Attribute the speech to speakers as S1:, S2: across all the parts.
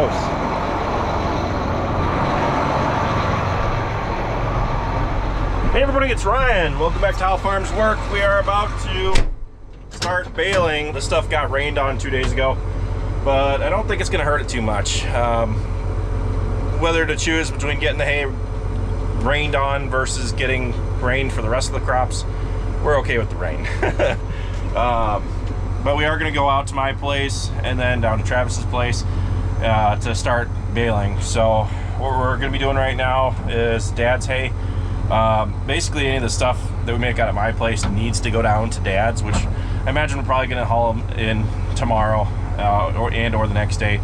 S1: close. Hey everybody, it's Ryan. Welcome back to How Farms Work. We are about to start baling. This stuff got rained on 2 days ago, but I don't think it's gonna hurt it too much. Whether to choose between getting the hay rained on versus getting rain for the rest of the crops, we're okay with the rain. But we are gonna go out to my place and then down to Travis's place to start baling. So what we're gonna be doing right now is Dad's hay. Basically any of the stuff that we make out at my place needs to go down to Dad's, which I imagine we're probably gonna haul them in tomorrow or the next day.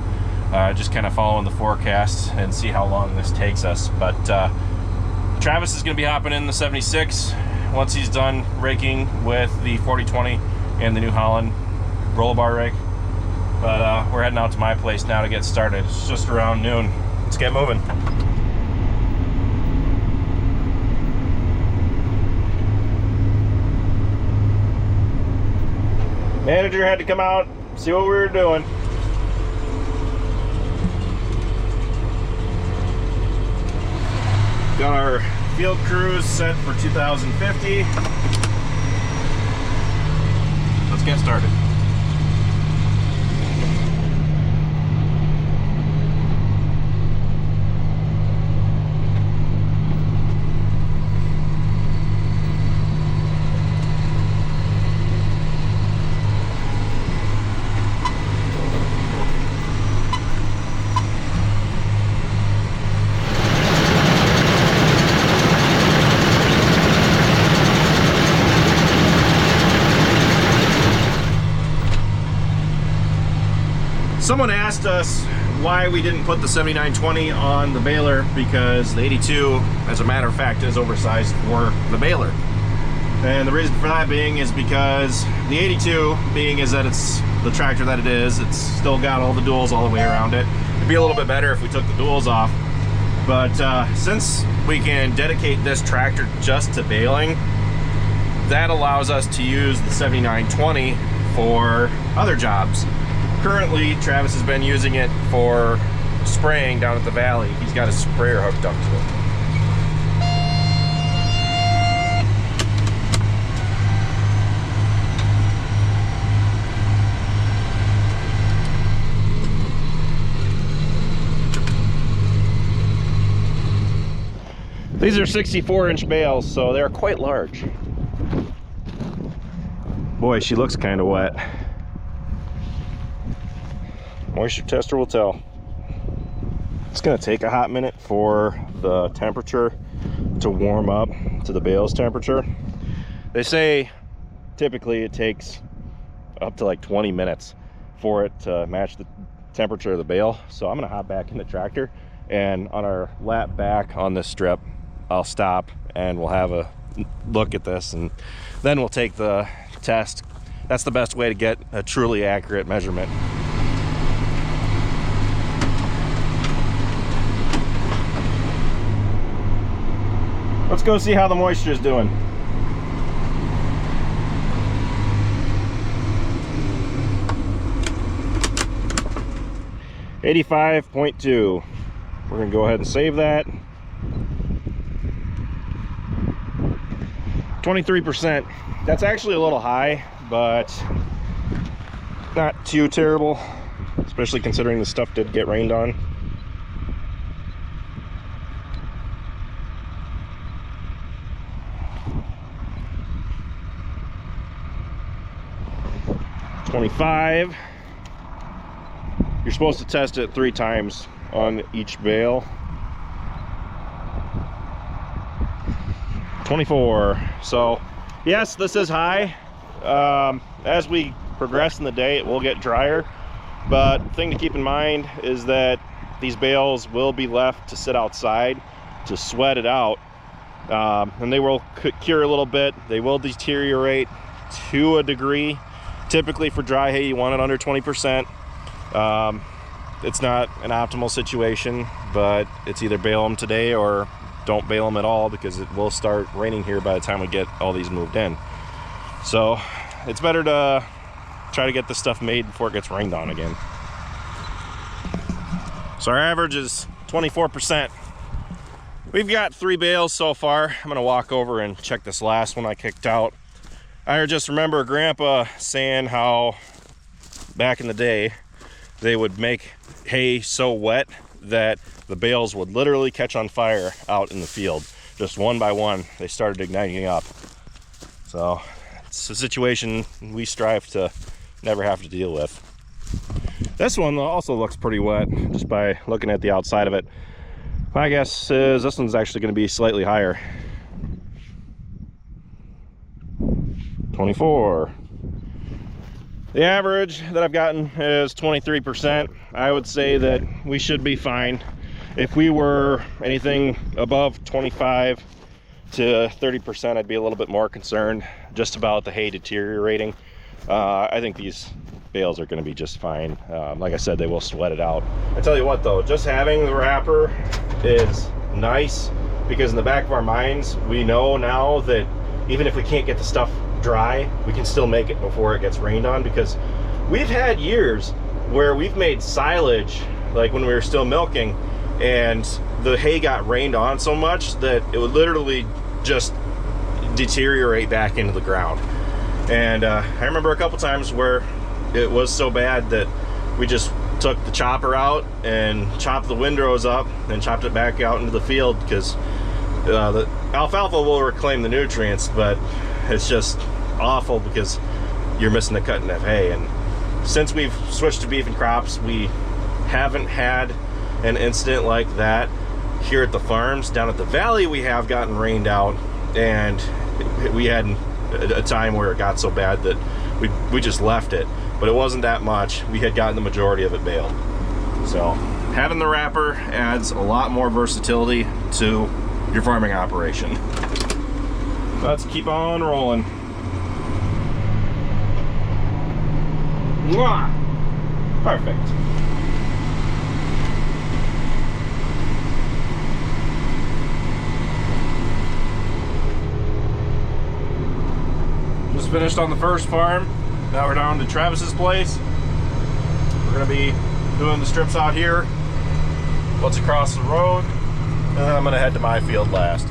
S1: Just kind of following the forecast and see how long this takes us. But Travis is gonna be hopping in the 76 once he's done raking with the 4020 and the New Holland roll bar rake. But we're heading out to my place now to get started. It's just around noon. Let's get moving. Manager had to come out, see what we were doing. Got our field crews set for 2050. Let's get started. Someone asked us why we didn't put the 7920 on the baler, because the 82, as a matter of fact, is oversized for the baler. And the reason for that being is because the 82, being is that it's the tractor that it is, it's still got all the duals all the way around it. It'd be a little bit better if we took the duals off. But since we can dedicate this tractor just to baling, that allows us to use the 7920 for other jobs. Currently, Travis has been using it for spraying down at the valley. He's got a sprayer hooked up to it. These are 64-inch bales, so they're quite large. Boy, she looks kind of wet. Moisture tester will tell. It's gonna take a hot minute for the temperature to warm up to the bale's temperature. They say typically it takes up to like 20 minutes for it to match the temperature of the bale. So I'm gonna hop back in the tractor, and on our lap back on this strip, I'll stop and we'll have a look at this, and then we'll take the test. That's the best way to get a truly accurate measurement. Let's go see how the moisture is doing. .2. We're gonna go ahead and save that. 23%. That's actually a little high, but not too terrible, especially considering the stuff did get rained on. .25. You're supposed to test it 3 times on each bale. 24. So yes, this is high. As we progress in the day, it will get drier, but the thing to keep in mind is that these bales will be left to sit outside to sweat it out, and they will cure a little bit. They will deteriorate to a degree. Typically for dry hay, you want it under 20%. It's not an optimal situation, but it's either bale them today or don't bale them at all, because it will start raining here by the time we get all these moved in. So it's better to try to get this stuff made before it gets rained on again. So our average is 24%. We've got 3 bales so far. I'm gonna walk over and check this last one I kicked out. I just remember Grandpa saying how back in the day they would make hay so wet that the bales would literally catch on fire out in the field. Just one by one, they started igniting up. So it's a situation we strive to never have to deal with. This one also looks pretty wet just by looking at the outside of it. My guess is this one's actually going to be slightly higher. 24. The average that I've gotten is 23%. I would say that we should be fine. If we were anything above 25 to 30%, I'd be a little bit more concerned just about the hay deteriorating. I think these bales are going to be just fine. Like I said, they will sweat it out. I tell you what though, just having the wrapper is nice, because in the back of our minds, we know now that even if we can't get the stuff dry, we can still make it before it gets rained on, because we've had years where we've made silage, like when we were still milking, and the hay got rained on so much that it would literally just deteriorate back into the ground. And I remember a couple times where it was so bad that we just took the chopper out and chopped the windrows up and chopped it back out into the field, because the alfalfa will reclaim the nutrients, but it's just awful because you're missing the cutting of hay. And since we've switched to beef and crops, we haven't had an incident like that here at the farms. Down at the valley, we have gotten rained out, and we had a time where it got so bad that we just left it, but it wasn't that much. We had gotten the majority of it baled. So having the wrapper adds a lot more versatility to your farming operation. Let's keep on rolling. Mwah! Perfect. Just finished on the first farm. Now we're down to Travis's place. We're gonna be doing the strips out here, what's across the road, and then I'm gonna head to my field last.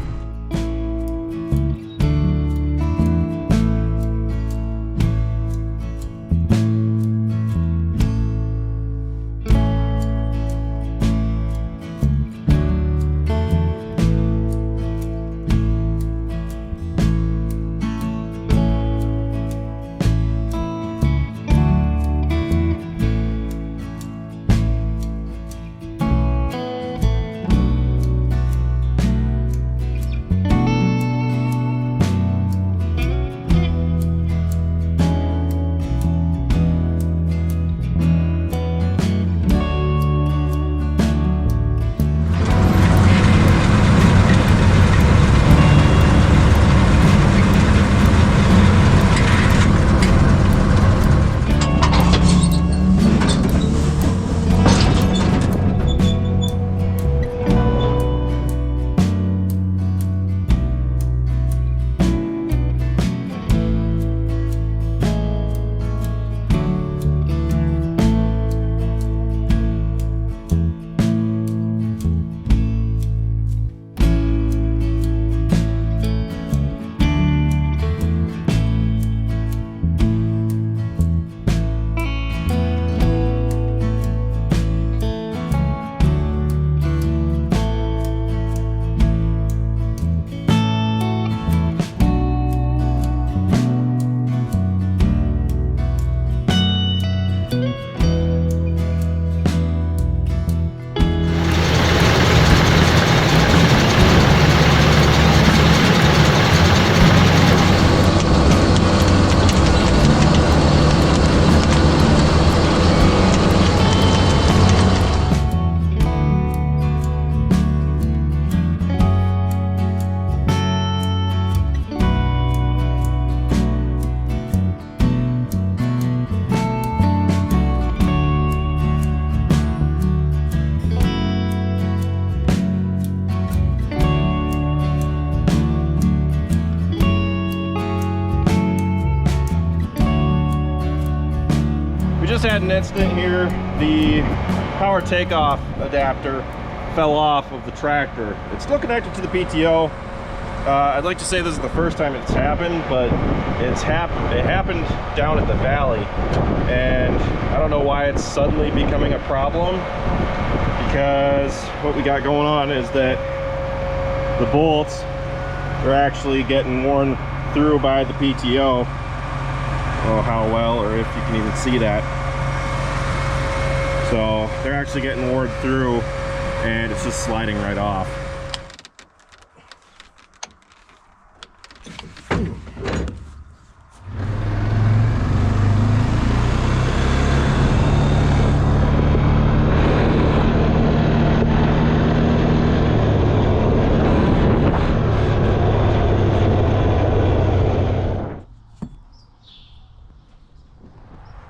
S1: Had an incident here. The power takeoff adapter fell off of the tractor. It's still connected to the PTO. I'd like to say this is the first time it's happened, but it happened down at the valley, and I don't know why it's suddenly becoming a problem, because what we got going on is that the bolts are actually getting worn through by the PTO. I don't know how well, or if you can even see that. So they're actually getting worn through, and it's just sliding right off.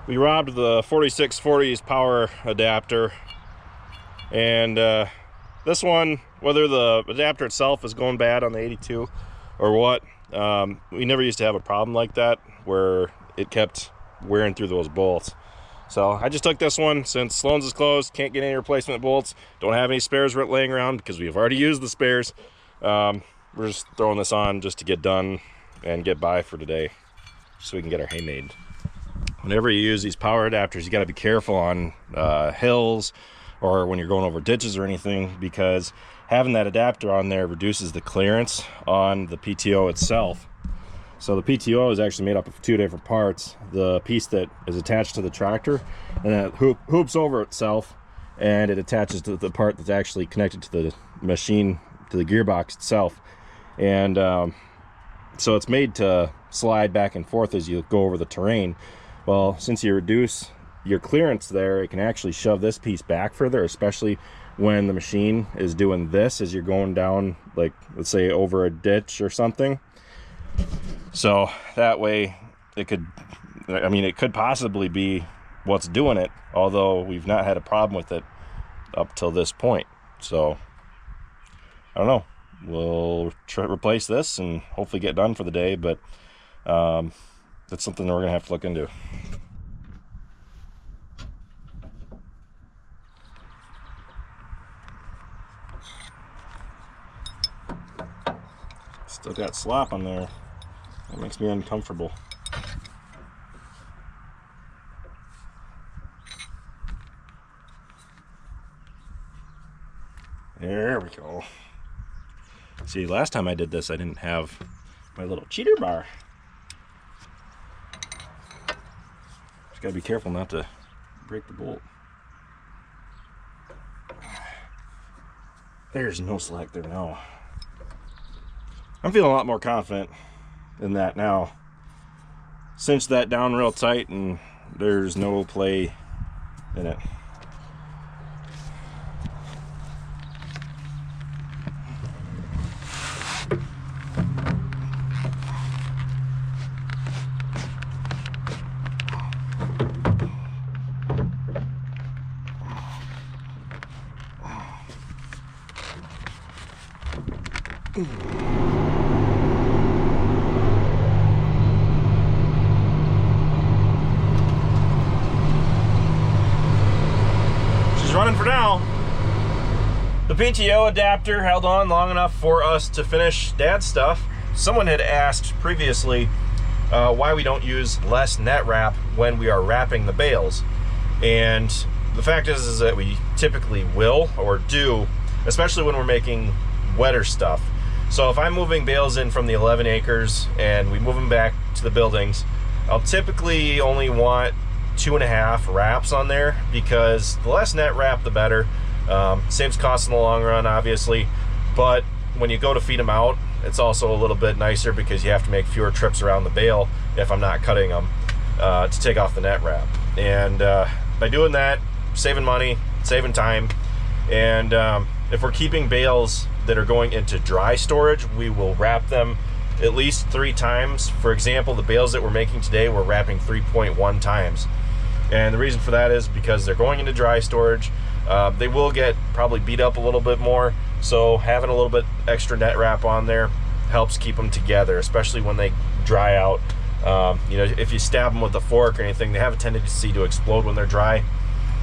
S1: We robbed the 4640's power adapter, and this one, whether the adapter itself is going bad on the 82 or what, we never used to have a problem like that where it kept wearing through those bolts. So I just took this one since Sloan's is closed, can't get any replacement bolts, don't have any spares laying around because we've already used the spares. We're just throwing this on just to get done and get by for today so we can get our hay made. Whenever you use these power adapters, you got to be careful on hills or when you're going over ditches or anything, because having that adapter on there reduces the clearance on the PTO itself. So the PTO is actually made up of two different parts: the piece that is attached to the tractor, and that hoops over itself, and it attaches to the part that's actually connected to the machine, to the gearbox itself. And so it's made to slide back and forth as you go over the terrain. Well, since you reduce your clearance there, it can actually shove this piece back further, especially when the machine is doing this as you're going down, like, let's say over a ditch or something. So that way it could, I mean, it could possibly be what's doing it, although we've not had a problem with it up till this point. So I don't know, we'll replace this and hopefully get done for the day, but that's something that we're gonna have to look into. Still got slop on there. That makes me uncomfortable. There we go. See, last time I did this, I didn't have my little cheater bar. Just gotta be careful not to break the bolt. There's no slack there now. I'm feeling a lot more confident in that now. Cinch that down real tight and there's no play in it. Running for now. The PTO adapter held on long enough for us to finish Dad's stuff. Someone had asked previously why we don't use less net wrap when we are wrapping the bales, and the fact is that we typically will or do, especially when we're making wetter stuff. So if I'm moving bales in from the 11 acres and we move them back to the buildings, I'll typically only want 2.5 wraps on there, because the less net wrap the better. Saves cost in the long run, obviously, but when you go to feed them out, it's also a little bit nicer because you have to make fewer trips around the bale if I'm not cutting them to take off the net wrap. And by doing that, saving money, saving time. And if we're keeping bales that are going into dry storage, we will wrap them at least 3 times. For example, the bales that we're making today, we're wrapping 3.1 times. And the reason for that is because they're going into dry storage. They will get probably beat up a little bit more, so having a little bit extra net wrap on there helps keep them together, especially when they dry out. You know, if you stab them with a fork or anything, they have a tendency to explode when they're dry.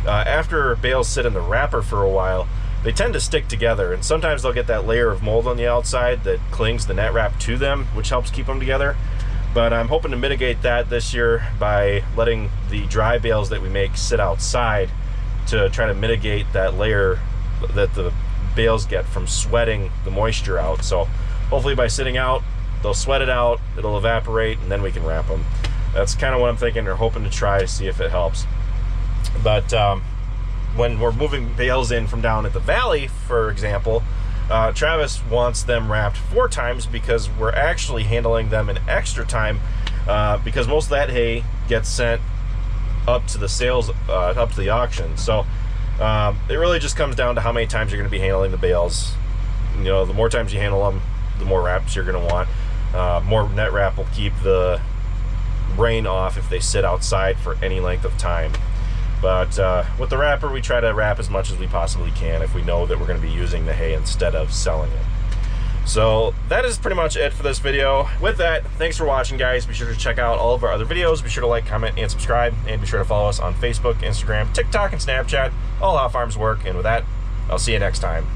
S1: after bales sit in the wrapper for a while, they tend to stick together, and sometimes they'll get that layer of mold on the outside that clings the net wrap to them, which helps keep them together. But I'm hoping to mitigate that this year by letting the dry bales that we make sit outside to try to mitigate that layer that the bales get from sweating the moisture out. So hopefully by sitting out, they'll sweat it out, it'll evaporate, and then we can wrap them. That's kind of what I'm thinking or hoping to try to see if it helps. But when we're moving bales in from down at the valley, for example, Travis wants them wrapped 4 times because we're actually handling them in extra time because most of that hay gets sent up to the sales, up to the auction. So it really just comes down to how many times you're going to be handling the bales. You know, the more times you handle them, the more wraps you're going to want. More net wrap will keep the rain off if they sit outside for any length of time. But with the wrapper, we try to wrap as much as we possibly can if we know that we're going to be using the hay instead of selling it. So that is pretty much it for this video. With that, thanks for watching, guys. Be sure to check out all of our other videos. Be sure to like, comment, and subscribe. And be sure to follow us on Facebook, Instagram, TikTok, and Snapchat. All how farms work. And with that, I'll see you next time.